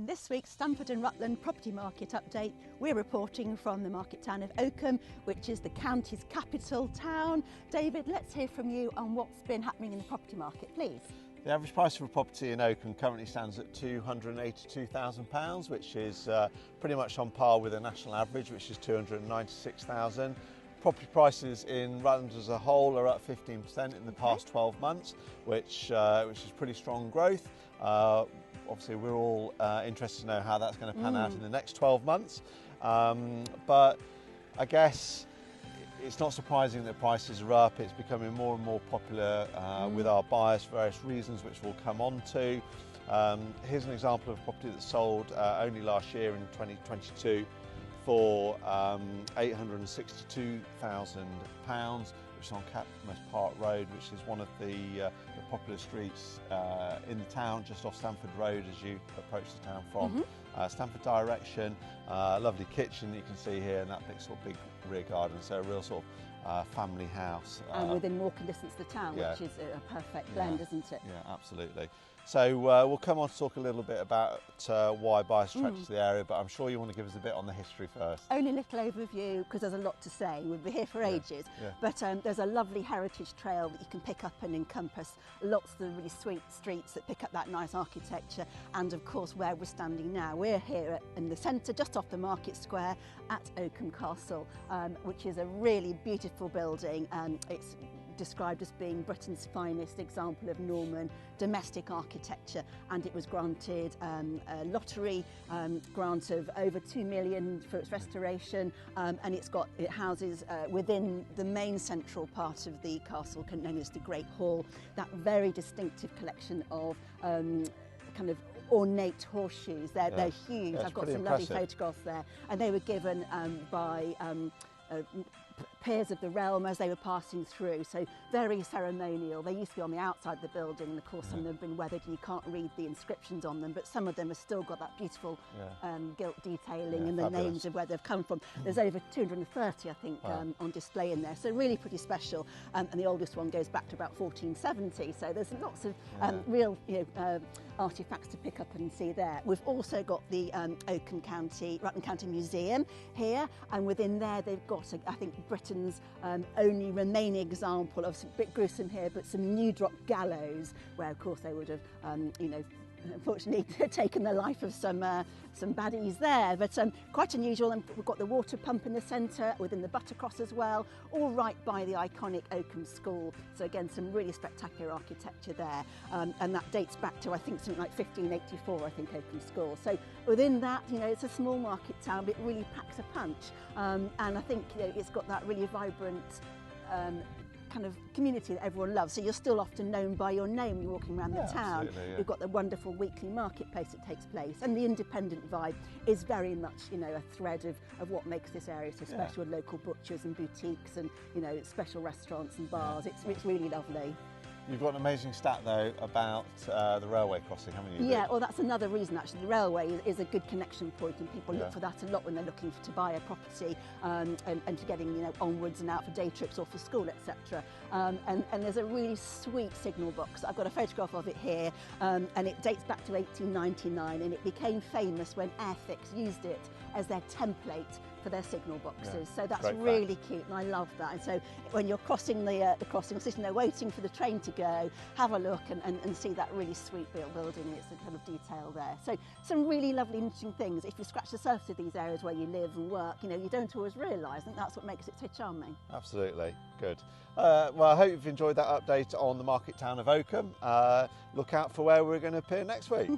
In this week's Stamford and Rutland property market update, we're reporting from the market town of Oakham, which is the county's capital town. David, let's hear from you on what's been happening in the property market, please. The average price of a property in Oakham currently stands at £282,000, which is pretty much on par with the national average, which is £296,000. Property prices in Rutland as a whole are up 15% in the past 12 months, which is pretty strong growth. Obviously, we're all interested to know how that's going to pan out in the next 12 months. But I guess it's not surprising that prices are up. It's becoming more and more popular with our buyers for various reasons, which we'll come on to. Here's an example of a property that sold only last year in 2022 for £862,000, which is on Catmas Park Road, which is one of the popular streets in the town, just off Stamford Road as you approach the town from Stamford direction. Lovely kitchen you can see here, and that big sort of big rear garden, so a real sort of family house. And within walking distance of the town, which is a perfect blend, isn't it? Yeah, absolutely. So we'll come on to talk a little bit about why buyers attracted to the area, but I'm sure you want to give us a bit on the history first. Only a little overview, because there's a lot to say. We'll be here for ages. But there's a lovely heritage trail that you can pick up and encompass lots of the really sweet streets that pick up that nice architecture. And of course, where we're standing now, we're here in the centre, just off the market square at Oakham Castle, which is a really beautiful building. It's described as being Britain's finest example of Norman domestic architecture, and it was granted a lottery grant of over £2 million for its restoration, and it houses within the main central part of the castle, known as the Great Hall, that very distinctive collection of kind of ornate horseshoes. They're huge. I've got some lovely photographs there, and they were given by peers of the realm as they were passing through, so very ceremonial. They used to be on the outside of the building, and of course some of them have been weathered and you can't read the inscriptions on them, but some of them have still got that beautiful gilt detailing and the names of where they've come from. There's over 230, I think, on display in there, so really pretty special, and the oldest one goes back to about 1470, so there's lots of real artefacts to pick up and see there. We've also got the Rutland County Museum here, and within there they've got, I think, Britain's only remaining example of, a bit gruesome here, but some new drop gallows, where of course they would have, unfortunately taken the life of some baddies there, but quite unusual. And we've got the water pump in the centre within the Buttercross as well, all right by the iconic Oakham School. So again, some really spectacular architecture there, and that dates back to, I think, something like 1584, I think, Oakham School. So within that, it's a small market town, but it really packs a punch, and I think it's got that really vibrant kind of community that everyone loves, so you're still often known by your name when you're walking around the town. You've got the wonderful weekly marketplace that takes place, and the independent vibe is very much, a thread of what makes this area so special, with local butchers and boutiques and, special restaurants and bars. It's really lovely. You've got an amazing stat, though, about the railway crossing, haven't you? Yeah, well, that's another reason, actually. The railway is a good connection point, and people look for that a lot when they're looking to buy a property, and to getting, onwards and out for day trips or for school, etc. And there's a really sweet signal box. I've got a photograph of it here, and it dates back to 1899, and it became famous when Airfix used it as their template for their signal boxes. So that's really cute, and I love that. And so when you're crossing the crossing, or sitting there waiting for the train to go, have a look and see that really sweet building. It's a kind of detail there. So some really lovely, interesting things. If you scratch the surface of these areas where you live and work, you don't always realise. I think that's what makes it so charming. Absolutely, good. Well, I hope you've enjoyed that update on the market town of Oakham. Look out for where we're going to appear next week.